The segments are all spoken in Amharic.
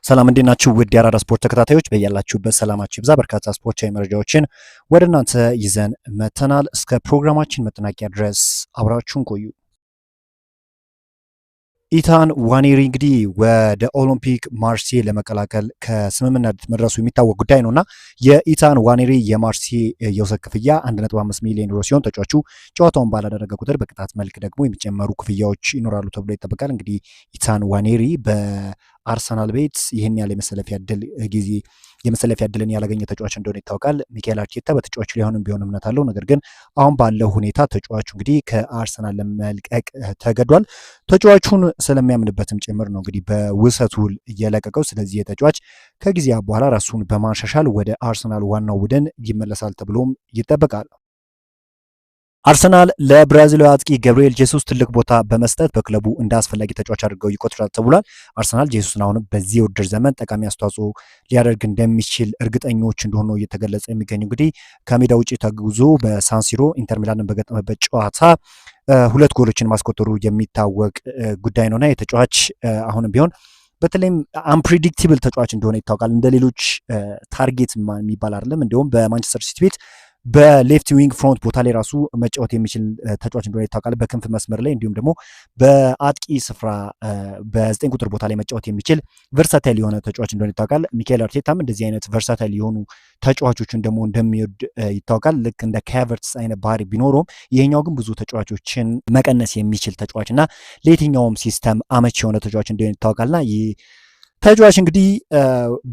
ሰላም እንዴት ናችሁ? ውድ የአራዳ ስፖርት ተከታታዮች በያላችሁበት ሰላማችሁ ይብዛ። በርካታ ስፖርታዊ መረጃዎችን ወደ እናንተ ይዘን መተናል። እስከ ፕሮግራማችን መጠናቂያ ድረስ አብራችሁን ቆዩ። ኢታን ዋኔሪ እንግዲህ ወደ ኦሎምፒክ ማርሴይ ለመቀላቀል ከስምምነት መድረሱ የሚታወቅ ጉዳይ ነውና የኢታን ዋኔሪ የማርሴይ የውሰት ክፍያ 1.5 ሚሊዮን ዩሮ ሲሆን ተጫዋቹ ጨዋታውን ባላደረገ ቁጥር በቅጣት መልክ ደግሞ የሚጨመሩ ክፍያዎች ይኖራሉ ተብሎ ይጠበቃል። እንግዲህ ኢታን ዋኔሪ በአርሰናል ቤት ይህን ያለ የመሰለፊያ እድልን ያላገኘ ተጫዋች እንደሆነ ይታወቃል። ሚካኤል አርቴታ በተጫዋቹ ላይ አሁንም ቢሆን እምነት አለው። ነገር ግን አሁን ባለው ሁኔታ ተጫዋቹ እንግዲህ ከአርሰናል ለመልቀቅ ተገዷል። ተጫዋቹን ስለሚያምንበትም ጭምር ነው እንግዲህ በውሰት ውል እየለቀቀው። ስለዚህ የተጫዋች ከጊዜ በኋላ ራሱን በማሻሻል ወደ አርሰናል ዋናው ቡድን ይመለሳል ተብሎም ይጠበቃል። አርሰናል ለብራዚላዊ አጥቂ ገብርኤል ጄሱስ ትልቅ ቦታ በመስጠት በክለቡ እንደ አስፈላጊ ተጫዋች አድርገው ይቆጥራል ተብሏል። አርሰናል ጄሱስን አሁንም በዚህ የውድድር ዘመን ጠቃሚ አስተዋጽኦ ሊያደርግ እንደሚችል እርግጠኞች እንደሆኑ እየተገለጸ የሚገኙ እንግዲህ ከሜዳ ውጭ ተጉዞ በሳንሲሮ ኢንተር ሚላንን በገጠመበት ጨዋታ 2 ጎሎችን ማስቆጠሩ የሚታወቅ ጉዳይ ነውና የተጫዋች አሁንም ቢሆን በተለይም አንፕሬዲክቲብል ተጫዋች እንደሆነ ይታወቃል። እንደ ሌሎች ታርጌት የሚባል አይደለም። እንዲሁም በማንቸስተር ሲቲ ቤት በሌፍት ዊንግ ፍሮንት ቦታ ላይ ራሱ መጫወት የሚችል ተጫዋች እንደሆነ ይታወቃል። በክንፍ መስመር ላይ እንዲሁም ደግሞ በአጥቂ ስፍራ በ9 ቁጥር ቦታ ላይ መጫወት የሚችል ቨርሳታይል የሆነ ተጫዋች እንደሆነ ይታወቃል። ሚካኤል አርቴታም እንደዚህ አይነት ቨርሳታይል የሆኑ ተጫዋቾችን ደግሞ እንደሚወድ ይታወቃል። ልክ እንደ ካቨርትስ አይነት ባህሪ ቢኖረውም ይሄኛው ግን ብዙ ተጫዋቾችን መቀነስ የሚችል ተጫዋች እና ለየትኛውም ሲስተም አመች የሆነ ተጫዋች እንደሆነ ይታወቃልና ተጫዋች እንግዲህ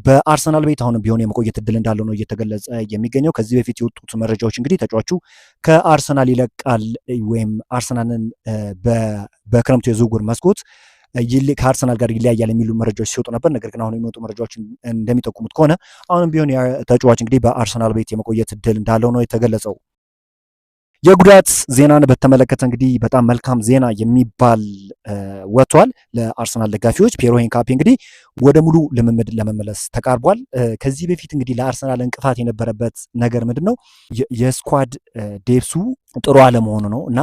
በአርሰናል ቤት አሁንም ቢሆን የመቆየት እድል እንዳለው ነው እየተገለጸ የሚገኘው። ከዚህ በፊት የወጡት መረጃዎች እንግዲህ ተጫዋቹ ከአርሰናል ይለቃል ወይም አርሰናልን በክረምቱ የዝውውር መስኮት ከአርሰናል ጋር ይለያያል የሚሉ መረጃዎች ሲወጡ ነበር። ነገር ግን አሁን የሚወጡ መረጃዎች እንደሚጠቁሙት ከሆነ አሁንም ቢሆን ተጫዋች እንግዲህ በአርሰናል ቤት የመቆየት እድል እንዳለው ነው የተገለጸው። የጉዳት ዜናን በተመለከተ እንግዲህ በጣም መልካም ዜና የሚባል ወጥቷል ለአርሰናል ደጋፊዎች። ፒየሮ ሂንካፒ እንግዲህ ወደ ሙሉ ልምምድ ለመመለስ ተቃርቧል። ከዚህ በፊት እንግዲህ ለአርሰናል እንቅፋት የነበረበት ነገር ምንድን ነው? የስኳድ ዴፕሱ ጥሩ አለመሆኑ ነው እና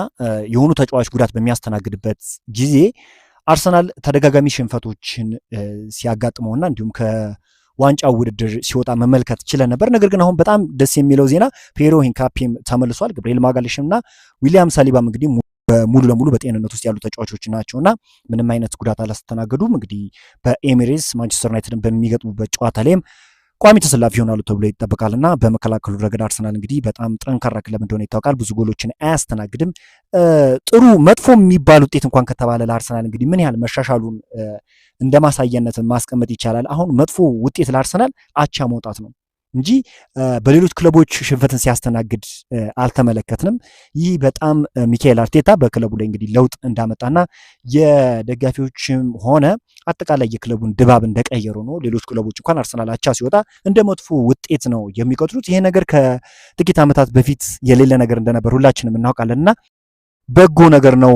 የሆኑ ተጫዋች ጉዳት በሚያስተናግድበት ጊዜ አርሰናል ተደጋጋሚ ሽንፈቶችን ሲያጋጥመውና እንዲሁም ዋንጫው ውድድር ሲወጣ መመልከት ችለን ነበር። ነገር ግን አሁን በጣም ደስ የሚለው ዜና ፒየሮ ሂንካፒም ተመልሷል። ገብርኤል ማጋሌሽም እና ዊሊያም ሳሊባም እንግዲህ ሙሉ ለሙሉ በጤንነት ውስጥ ያሉ ተጫዋቾች ናቸውና ምንም አይነት ጉዳት አላስተናገዱም። እንግዲህ በኤሚሬትስ ማንቸስተር ዩናይትድን በሚገጥሙበት ጨዋታ ላይም ቋሚ ተሰላፊ ይሆናሉ ተብሎ ይጠበቃልና በመከላከሉ ረገድ አርሰናል እንግዲህ በጣም ጠንካራ ክለብ እንደሆነ ይታወቃል። ብዙ ጎሎችን አያስተናግድም። ጥሩ መጥፎ የሚባል ውጤት እንኳን ከተባለ ለአርሰናል እንግዲህ ምን ያህል መሻሻሉን እንደ ማሳየነት ማስቀመጥ ይቻላል። አሁን መጥፎ ውጤት ለአርሰናል አቻ መውጣት ነው እንጂ በሌሎች ክለቦች ሽንፈትን ሲያስተናግድ አልተመለከትንም። ይህ በጣም ሚካኤል አርቴታ በክለቡ ላይ እንግዲህ ለውጥ እንዳመጣና የደጋፊዎችም ሆነ አጠቃላይ የክለቡን ድባብ እንደቀየሩ ነው። ሌሎች ክለቦች እንኳን አርሰናል አቻ ሲወጣ እንደ መጥፎ ውጤት ነው የሚቆጥሩት። ይሄ ነገር ከጥቂት ዓመታት በፊት የሌለ ነገር እንደነበር ሁላችንም እናውቃለንና በጎ ነገር ነው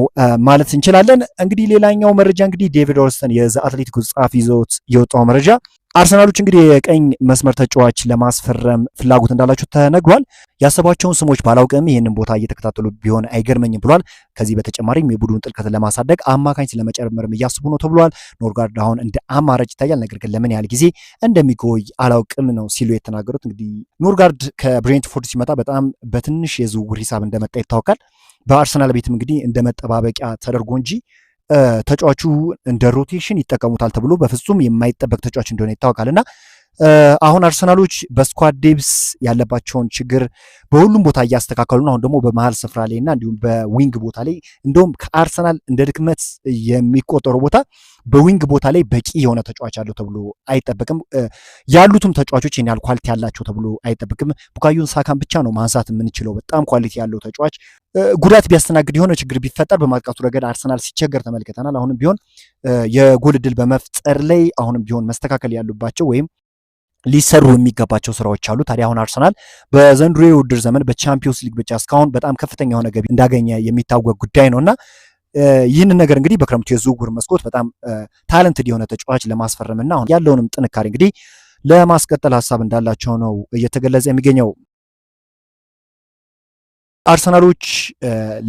ማለት እንችላለን። እንግዲህ ሌላኛው መረጃ እንግዲህ ዴቪድ ኦርንስተን የዘ አትሌቲክ ጸሐፊ ይዞት የወጣው መረጃ አርሰናሎች እንግዲህ የቀኝ መስመር ተጫዋች ለማስፈረም ፍላጎት እንዳላቸው ተነግሯል። ያሰባቸውን ስሞች ባላውቅም ይህንን ቦታ እየተከታተሉ ቢሆን አይገርመኝም ብሏል። ከዚህ በተጨማሪም የቡድን ጥልቀትን ለማሳደግ አማካኝ ስለመጨመርም እያስቡ ነው ተብሏል። ኖርጋርድ አሁን እንደ አማራጭ ይታያል። ነገር ግን ለምን ያህል ጊዜ እንደሚቆይ አላውቅም ነው ሲሉ የተናገሩት። እንግዲህ ኖርጋርድ ከብሬንትፎርድ ሲመጣ በጣም በትንሽ የዝውውር ሂሳብ እንደመጣ ይታወቃል። በአርሰናል ቤትም እንግዲህ እንደ መጠባበቂያ ተደርጎ እንጂ ተጫዋቹ እንደ ሮቴሽን ይጠቀሙታል ተብሎ በፍጹም የማይጠበቅ ተጫዋች እንደሆነ ይታወቃልና አሁን አርሰናሎች በስኳድ ዴፕስ ያለባቸውን ችግር በሁሉም ቦታ እያስተካከሉ ነው። አሁን ደግሞ በመሀል ስፍራ ላይ እና እንዲሁም በዊንግ ቦታ ላይ እንደውም ከአርሰናል እንደ ድክመት የሚቆጠረው ቦታ በዊንግ ቦታ ላይ በቂ የሆነ ተጫዋች አለው ተብሎ አይጠበቅም። ያሉትም ተጫዋቾች ይህን ያህል ኳሊቲ ያላቸው ተብሎ አይጠበቅም። ቡካዮ ሳካን ብቻ ነው ማንሳት የምንችለው በጣም ኳሊቲ ያለው ተጫዋች። ጉዳት ቢያስተናግድ የሆነ ችግር ቢፈጠር በማጥቃቱ ረገድ አርሰናል ሲቸገር ተመልክተናል። አሁንም ቢሆን የጎል ዕድል በመፍጠር ላይ አሁንም ቢሆን መስተካከል ያሉባቸው ወይም ሊሰሩ የሚገባቸው ስራዎች አሉ። ታዲያ አሁን አርሰናል በዘንድሮ የውድድር ዘመን በቻምፒዮንስ ሊግ ብቻ እስካሁን በጣም ከፍተኛ የሆነ ገቢ እንዳገኘ የሚታወቅ ጉዳይ ነውና ይህንን ነገር እንግዲህ በክረምቱ የዝውውር መስኮት በጣም ታለንትድ የሆነ ተጫዋች ለማስፈረምና አሁን ያለውንም ጥንካሬ እንግዲህ ለማስቀጠል ሀሳብ እንዳላቸው ነው እየተገለጸ የሚገኘው። አርሰናሎች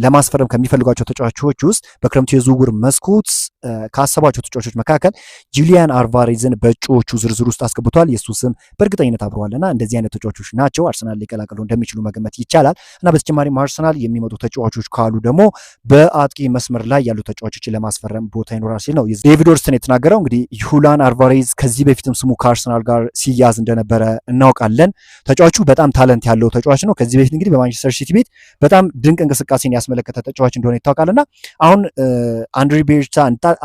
ለማስፈረም ከሚፈልጓቸው ተጫዋቾች ውስጥ በክረምቱ የዝውውር መስኮት ካሰባቸው ተጫዋቾች መካከል ጁሊያን አልቫሬዝን በእጩዎቹ ዝርዝር ውስጥ አስገብቷል። የእሱ ስም በእርግጠኝነት አብረዋልና እንደዚህ አይነት ተጫዋቾች ናቸው አርሰናል ሊቀላቀሉ እንደሚችሉ መገመት ይቻላል። እና በተጨማሪም አርሰናል የሚመጡ ተጫዋቾች ካሉ ደግሞ በአጥቂ መስመር ላይ ያሉ ተጫዋቾችን ለማስፈረም ቦታ ይኖራል ሲል ነው ዴቪድ ኦርንስትን የተናገረው። እንግዲህ ጁሊያን አልቫሬዝ ከዚህ በፊትም ስሙ ከአርሰናል ጋር ሲያዝ እንደነበረ እናውቃለን። ተጫዋቹ በጣም ታለንት ያለው ተጫዋች ነው። ከዚህ በፊት እንግዲህ በማንቸስተር ሲቲ ቤት በጣም ድንቅ እንቅስቃሴን ያስመለከተ ተጫዋች እንደሆነ ይታወቃልና አሁን አንድሪ ቤርታ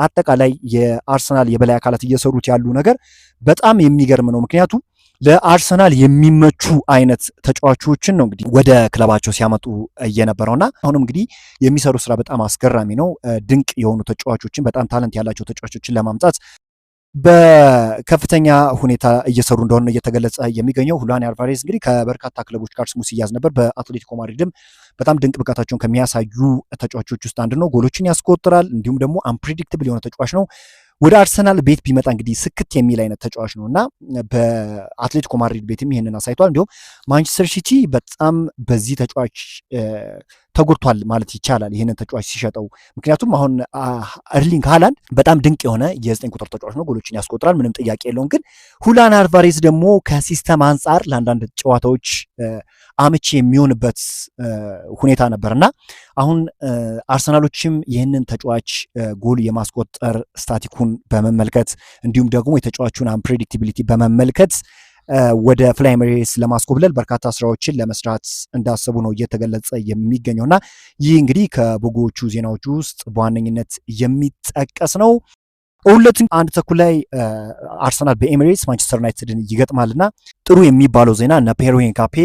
አጠቃላይ የአርሰናል የበላይ አካላት እየሰሩት ያሉ ነገር በጣም የሚገርም ነው። ምክንያቱም ለአርሰናል የሚመቹ አይነት ተጫዋቾችን ነው እንግዲህ ወደ ክለባቸው ሲያመጡ እየነበረውና አሁንም እንግዲህ የሚሰሩ ስራ በጣም አስገራሚ ነው። ድንቅ የሆኑ ተጫዋቾችን በጣም ታለንት ያላቸው ተጫዋቾችን ለማምጣት በከፍተኛ ሁኔታ እየሰሩ እንደሆነ እየተገለጸ የሚገኘው ጁሊያን አልቫሬዝ እንግዲህ ከበርካታ ክለቦች ጋር ስሙ ሲያዝ ነበር። በአትሌቲኮ ማድሪድም በጣም ድንቅ ብቃታቸውን ከሚያሳዩ ተጫዋቾች ውስጥ አንዱ ነው። ጎሎችን ያስቆጥራል፣ እንዲሁም ደግሞ አንፕሬዲክትብል የሆነ ተጫዋች ነው። ወደ አርሰናል ቤት ቢመጣ እንግዲህ ስክት የሚል አይነት ተጫዋች ነው እና በአትሌቲኮ ማድሪድ ቤትም ይህንን አሳይቷል። እንዲሁም ማንቸስተር ሲቲ በጣም በዚህ ተጫዋች ተጎድቷል ማለት ይቻላል ይህንን ተጫዋች ሲሸጠው። ምክንያቱም አሁን ኤርሊንግ ሃላንድ በጣም ድንቅ የሆነ የ9 ቁጥር ተጫዋች ነው፣ ጎሎችን ያስቆጥራል፣ ምንም ጥያቄ የለውም። ግን ጁሊያን አልቫሬዝ ደግሞ ከሲስተም አንጻር ለአንዳንድ ጨዋታዎች አመቺ የሚሆንበት ሁኔታ ነበርና አሁን አርሰናሎችም ይህንን ተጫዋች ጎል የማስቆጠር ስታቲኩን በመመልከት እንዲሁም ደግሞ የተጫዋቹን አንፕሬዲክቲቢሊቲ በመመልከት ወደ ፍላይ ኤሚሬትስ ለማስኮብለል በርካታ ስራዎችን ለመስራት እንዳሰቡ ነው እየተገለጸ የሚገኘውና ይህ እንግዲህ ከበጎቹ ዜናዎች ውስጥ በዋነኝነት የሚጠቀስ ነው። ሁለት 1:30 ላይ አርሰናል በኤሚሬትስ ማንቸስተር ዩናይትድን ይገጥማልና ጥሩ የሚባለው ዜና እና ፒየር ኤንካፔ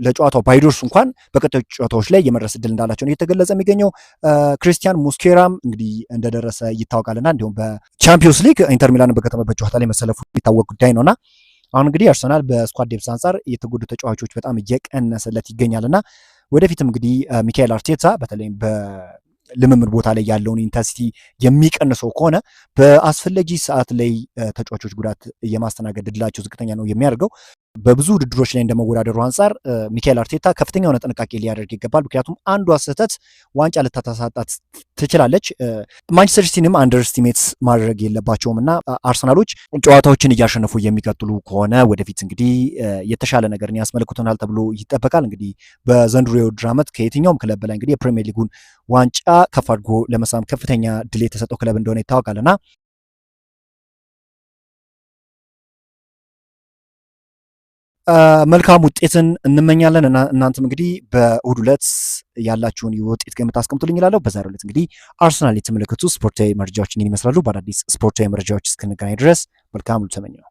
ለጨዋታው ባይደርሱ እንኳን በቀጣዩ ጨዋታዎች ላይ የመድረስ እድል እንዳላቸው ነው እየተገለጸ የሚገኘው። ክሪስቲያን ሙስኬራም እንግዲህ እንደደረሰ ይታወቃልና እንዲሁም በቻምፒዮንስ ሊግ ኢንተር ሚላንን በገጠመበት ጨዋታ ላይ መሰለፉ የሚታወቅ ጉዳይ ነውና አሁን እንግዲህ አርሰናል በስኳድ ዴፕዝ አንጻር የተጎዱ ተጫዋቾች በጣም እየቀነሰለት ይገኛልና ወደፊትም እንግዲህ ሚካኤል አርቴታ በተለይም ልምምድ ቦታ ላይ ያለውን ኢንተንሲቲ የሚቀንሰው ከሆነ በአስፈላጊ ሰዓት ላይ ተጫዋቾች ጉዳት የማስተናገድ እድላቸው ዝቅተኛ ነው የሚያደርገው። በብዙ ውድድሮች ላይ እንደመወዳደሩ አንጻር ሚካኤል አርቴታ ከፍተኛ የሆነ ጥንቃቄ ሊያደርግ ይገባል። ምክንያቱም አንዷ ስህተት ዋንጫ ልታሳጣት ትችላለች። ማንቸስተር ሲቲንም አንደርስቲሜት ማድረግ የለባቸውም እና አርሰናሎች ጨዋታዎችን እያሸነፉ የሚቀጥሉ ከሆነ ወደፊት እንግዲህ የተሻለ ነገርን ያስመለክቱናል ተብሎ ይጠበቃል። እንግዲህ በዘንድሮ የውድድር ዓመት ከየትኛውም ክለብ በላይ እንግዲህ የፕሪሚየር ሊጉን ዋንጫ ከፍ አድርጎ ለመሳም ከፍተኛ ድል የተሰጠው ክለብ እንደሆነ ይታወቃልና መልካም ውጤትን እንመኛለን። እናንተም እንግዲህ በእሁድ ዕለት ያላችሁን የውጤት ግምት አስቀምጡልኝ እላለሁ። በዛሬው ዕለት እንግዲህ አርሰናል የተመለከቱ ስፖርታዊ መረጃዎች ይመስላሉ። በአዳዲስ ስፖርታዊ መረጃዎች እስክንገናኝ ድረስ መልካም ሁሉ ተመኘው።